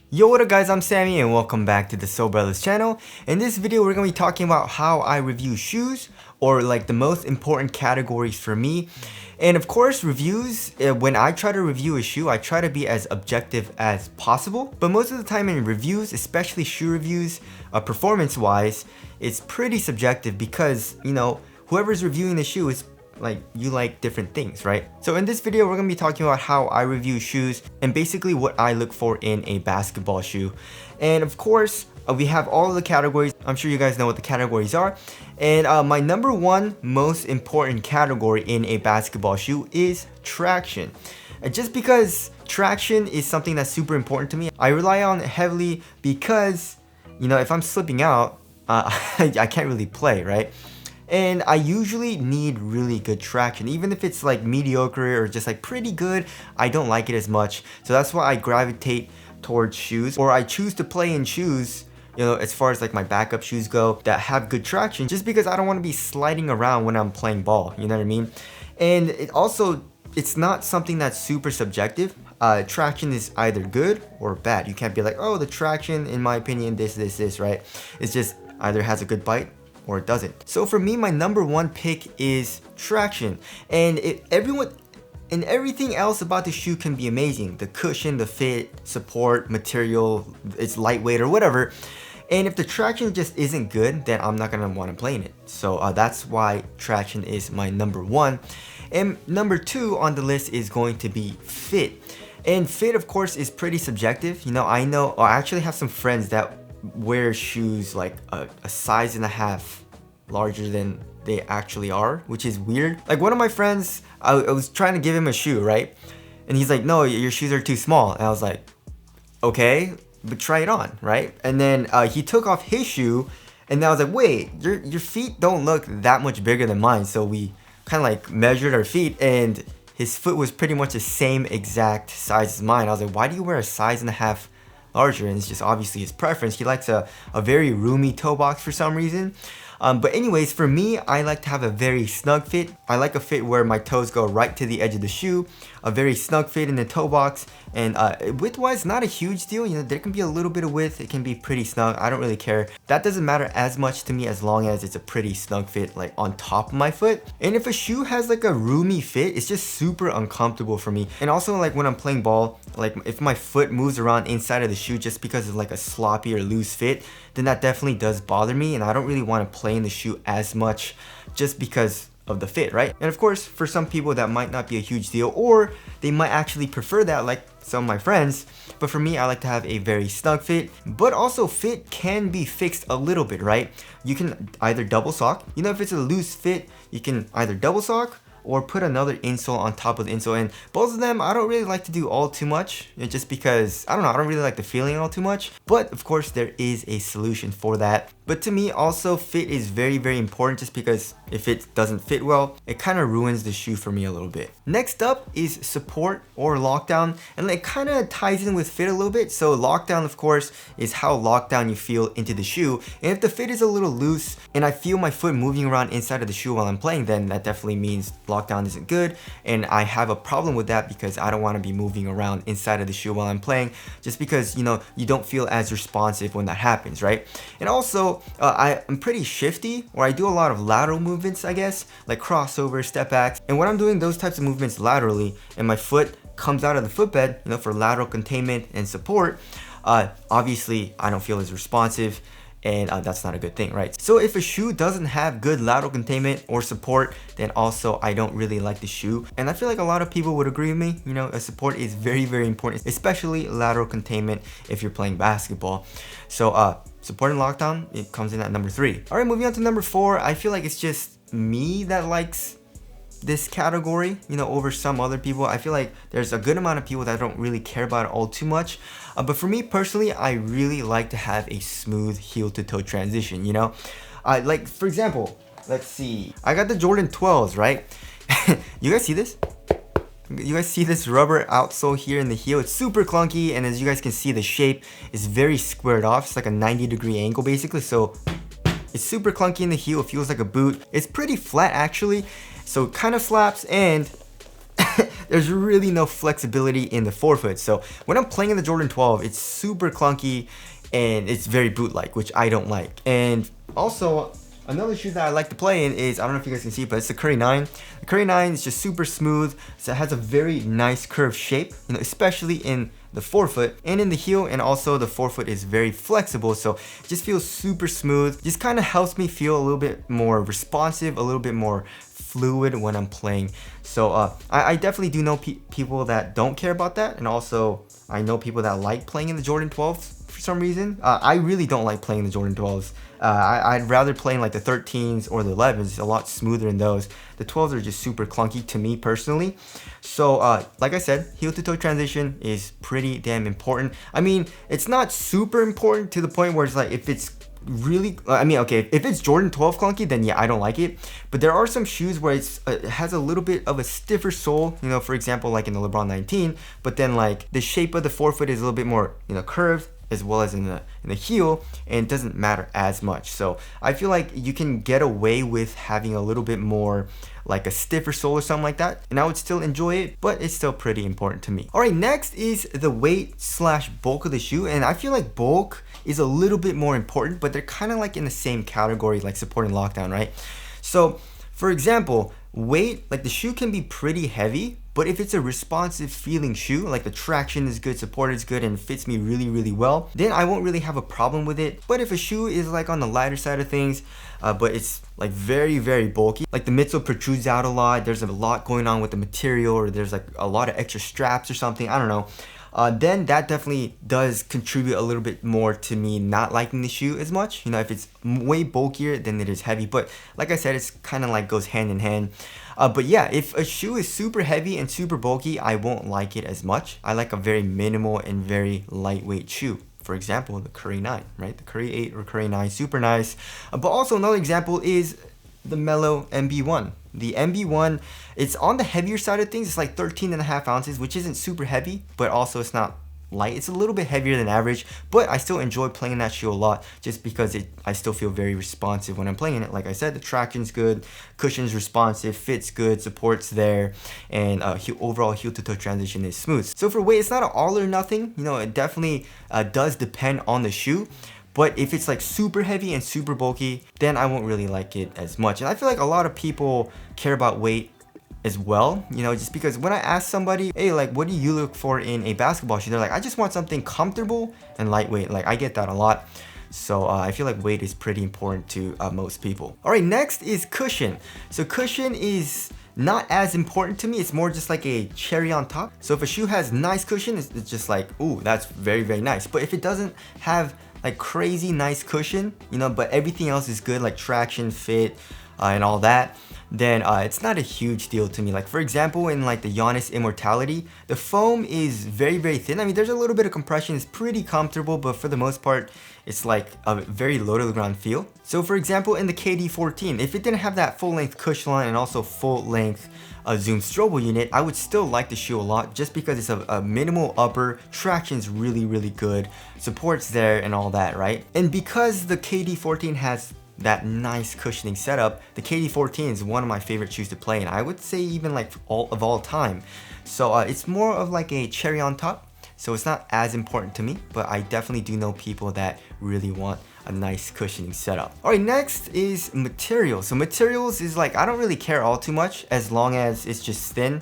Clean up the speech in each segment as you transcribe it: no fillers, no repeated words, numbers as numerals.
Yo, what up guys, I'm Sammy and welcome back to the Soul Brothers channel. In this video we're going to be talking about how I review shoes, or like the most important categories for me. And of course reviews, when I try to review a shoe, I try to be as objective as possible. But most of the time in reviews, especially shoe reviews, performance wise, it's pretty subjective because, you know, whoever's reviewing the shoe is like, you like different things, right? So in this video, we're gonna be talking about how I review shoes and basically what I look for in a basketball shoe. And of course, we have all of the categories. I'm sure you guys know what the categories are. And my number one most important category in a basketball shoe is traction. And just because traction is something that's super important to me, I rely on it heavily because, you know, if I'm slipping out, I can't really play, right? And I usually need really good traction. Even if it's like mediocre or just like pretty good, I don't like it as much. So that's why I gravitate towards shoes, or I choose to play in shoes, you know, as far as like my backup shoes go, that have good traction, just because I don't want to be sliding around when I'm playing ball, you know what I mean? And it also, it's not something that's super subjective. Traction is either good or bad. You can't be like, oh, the traction, in my opinion, this, right? It's just either has a good bite or it doesn't. So for me, my number one pick is traction. And everything else about the shoe can be amazing. The cushion, the fit, support, material, it's lightweight or whatever. And if the traction just isn't good, then I'm not gonna wanna play in it. So that's why traction is my number one. And number two on the list is going to be fit. And fit, of course, is pretty subjective. You know, I actually have some friends that wear shoes like a size and a half larger than they actually are, which is weird. Like one of my friends, I was trying to give him a shoe, right? And he's like, no, your shoes are too small. And I was like, okay, but try it on, right? And then he took off his shoe, and I was like, wait, your feet don't look that much bigger than mine. So we kind of like measured our feet, and his foot was pretty much the same exact size as mine. I was like, why do you wear a size and a half larger? And it's just obviously his preference. He likes a very roomy toe box for some reason. But anyways, for me, I like to have a very snug fit. I like a fit where my toes go right to the edge of the shoe, a very snug fit in the toe box, and width-wise, not a huge deal. You know, there can be a little bit of width. It can be pretty snug. I don't really care. That doesn't matter as much to me as long as it's a pretty snug fit, like on top of my foot. And if a shoe has like a roomy fit, it's just super uncomfortable for me. And also, like when I'm playing ball, like if my foot moves around inside of the shoe just because of like a sloppy or loose fit, then that definitely does bother me, and I don't really want to play in the shoe as much just because of the fit, right? And of course, for some people that might not be a huge deal, or they might actually prefer that, like some of my friends. But for me, I like to have a very snug fit, but also fit can be fixed a little bit, right? You can either double sock, you know, if it's a loose fit, you can either double sock or put another insole on top of the insole. And both of them, I don't really like to do all too much, just because, I don't know, I don't really like the feeling all too much. But of course, there is a solution for that. But to me, also, fit is very, very important, just because if it doesn't fit well, it kind of ruins the shoe for me a little bit. Next up is support or lockdown, and it kind of ties in with fit a little bit. So lockdown, of course, is how locked down you feel into the shoe. And if the fit is a little loose and I feel my foot moving around inside of the shoe while I'm playing, then that definitely means lockdown isn't good. And I have a problem with that because I don't want to be moving around inside of the shoe while I'm playing, just because, you know, you don't feel as responsive when that happens, right? And also, I'm pretty shifty, or I do a lot of lateral movements, I guess, like crossover, step backs. And when I'm doing those types of movements laterally and my foot comes out of the footbed, you know, for lateral containment and support, obviously I don't feel as responsive, and that's not a good thing, right? So if a shoe doesn't have good lateral containment or support, then also I don't really like the shoe. And I feel like a lot of people would agree with me. You know, a support is very, very important, especially lateral containment if you're playing basketball. So support and lockdown, it comes in at number 3. All right, moving on to number 4. I feel like it's just me that likes this category, you know, over some other people. I feel like there's a good amount of people that don't really care about it all too much. But for me personally, I really like to have a smooth heel to toe transition, you know? Like, for example, let's see. I got the Jordan 12s, right? You guys see this? You guys see this rubber outsole here in the heel? It's super clunky, and as you guys can see, the shape is very squared off. It's like a 90-degree angle basically, so it's super clunky in the heel. It feels like a boot. It's pretty flat actually, so it kind of slaps, and there's really no flexibility in the forefoot. So when I'm playing in the Jordan 12, it's super clunky and it's very boot-like, which I don't like. And also, another shoe that I like to play in is, I don't know if you guys can see, but it's the Curry 9. The Curry 9 is just super smooth, so it has a very nice curved shape, you know, especially in the forefoot and in the heel, and also the forefoot is very flexible, so it just feels super smooth. Just kind of helps me feel a little bit more responsive, a little bit more fluid when I'm playing. So I definitely do know people that don't care about that, and also I know people that like playing in the Jordan 12s for some reason. I really don't like playing the Jordan 12s. I'd rather play in like the 13s or the 11s, a lot smoother in those. The 12s are just super clunky to me personally. So like I said, heel to toe transition is pretty damn important. I mean, it's not super important to the point where it's like, if it's really, I mean, okay, if it's Jordan 12 clunky, then yeah, I don't like it. But there are some shoes where it has a little bit of a stiffer sole, you know, for example, like in the LeBron 19, but then like the shape of the forefoot is a little bit more, you know, curved, as well as in the heel, and it doesn't matter as much. So I feel like you can get away with having a little bit more like a stiffer sole or something like that, and I would still enjoy it, but it's still pretty important to me. All right, next is the weight slash bulk of the shoe, and I feel like bulk is a little bit more important, but they're kind of like in the same category, like support and lockdown, right? So for example, weight, like the shoe can be pretty heavy, but if it's a responsive feeling shoe, like the traction is good, support is good, and fits me really, really well, then I won't really have a problem with it. But if a shoe is like on the lighter side of things, but it's like very, very bulky, like the midsole protrudes out a lot, there's a lot going on with the material, or there's like a lot of extra straps or something, I don't know, then that definitely does contribute a little bit more to me not liking the shoe as much. You know, if it's way bulkier than it is heavy, but like I said, it's kind of like goes hand in hand. But yeah, if a shoe is super heavy and super bulky, I won't like it as much. I like a very minimal and very lightweight shoe. For example, the Curry 9, right? The Curry 8 or Curry 9, super nice. But also another example is the Mellow MB1. The MB1, it's on the heavier side of things. It's like 13.5 ounces, which isn't super heavy, but also it's not light. It's a little bit heavier than average, but I still enjoy playing that shoe a lot just because I still feel very responsive when I'm playing it. Like I said, the traction's good, cushion's responsive, fits good, support's there, and overall heel to toe transition is smooth. So for weight, it's not an all or nothing. You know, it definitely does depend on the shoe. But if it's like super heavy and super bulky, then I won't really like it as much. And I feel like a lot of people care about weight as well, you know, just because when I ask somebody, hey, like, what do you look for in a basketball shoe? They're like, I just want something comfortable and lightweight. Like, I get that a lot. So I feel like weight is pretty important to most people. All right, next is cushion. So cushion is not as important to me. It's more just like a cherry on top. So if a shoe has nice cushion, it's just like, ooh, that's very, very nice. But if it doesn't have like crazy nice cushion, you know, but everything else is good, like traction, fit, and all that, then it's not a huge deal to me. Like for example, in like the Giannis Immortality, the foam is very, very thin. I mean, there's a little bit of compression, it's pretty comfortable, but for the most part, it's like a very low to the ground feel. So for example, in the KD14, if it didn't have that full length cushion line and also full length Zoom Strobel unit, I would still like the shoe a lot just because it's a minimal upper, traction's really, really good, support's there and all that, right? And because the KD14 has that nice cushioning setup, the KD14 is one of my favorite shoes to play in. I would say even like all time. So it's more of like a cherry on top. So it's not as important to me, but I definitely do know people that really want a nice cushioning setup. All right, next is materials. So materials is like, I don't really care all too much as long as it's just thin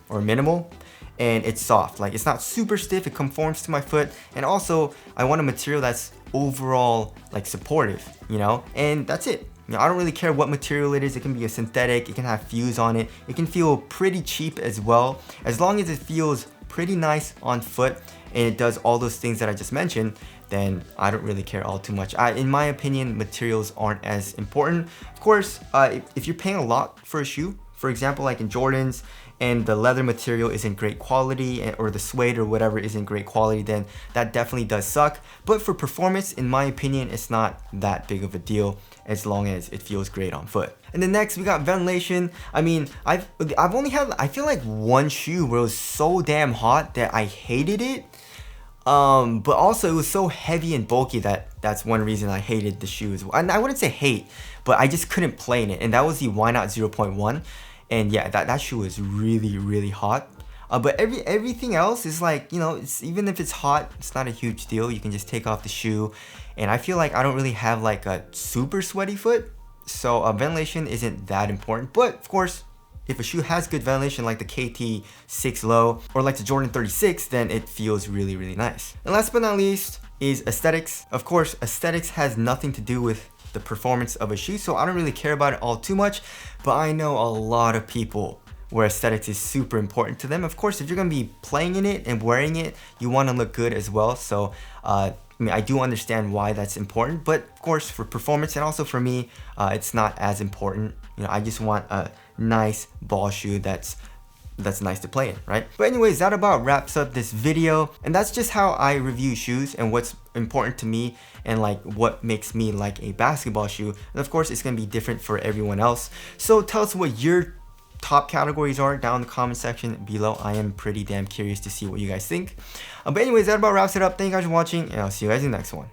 or minimal and it's soft. Like it's not super stiff, it conforms to my foot. And also I want a material that's overall like supportive, you know, and that's it. You know, I don't really care what material it is. It can be a synthetic, it can have fuse on it, it can feel pretty cheap as well. As long as it feels pretty nice on foot and it does all those things that I just mentioned, then I don't really care all too much. In my opinion, materials aren't as important. Of course, if you're paying a lot for a shoe, for example, like in Jordans, and the leather material isn't great quality, or the suede or whatever isn't great quality, then that definitely does suck. But for performance, in my opinion, it's not that big of a deal as long as it feels great on foot. And then next we got ventilation. I mean, I've only had, I feel like one shoe where it was so damn hot that I hated it. But also it was so heavy and bulky that's one reason I hated the shoe as well. And I wouldn't say hate, but I just couldn't play in it. And that was the Why Not 0.1. And yeah, that shoe was really, really hot. But everything else is like, you know, it's, even if it's hot, it's not a huge deal. You can just take off the shoe. And I feel like I don't really have like a super sweaty foot, so ventilation isn't that important. But of course, if a shoe has good ventilation like the KT6 Low or like the Jordan 36, then it feels really, really nice. And last but not least is aesthetics. Of course, aesthetics has nothing to do with the performance of a shoe, so I don't really care about it all too much, but I know a lot of people where aesthetics is super important to them. Of course, if you're gonna be playing in it and wearing it, you wanna look good as well. So, I mean, I do understand why that's important, but of course for performance and also for me, it's not as important. You know, I just want a nice ball shoe that's nice to play in, right? But anyways, that about wraps up this video, and that's just how I review shoes and what's important to me and like what makes me like a basketball shoe. And of course, it's gonna be different for everyone else. So tell us what your top categories are down in the comment section below. I am pretty damn curious to see what you guys think. But anyways, that about wraps it up. Thank you guys for watching, and I'll see you guys in the next one.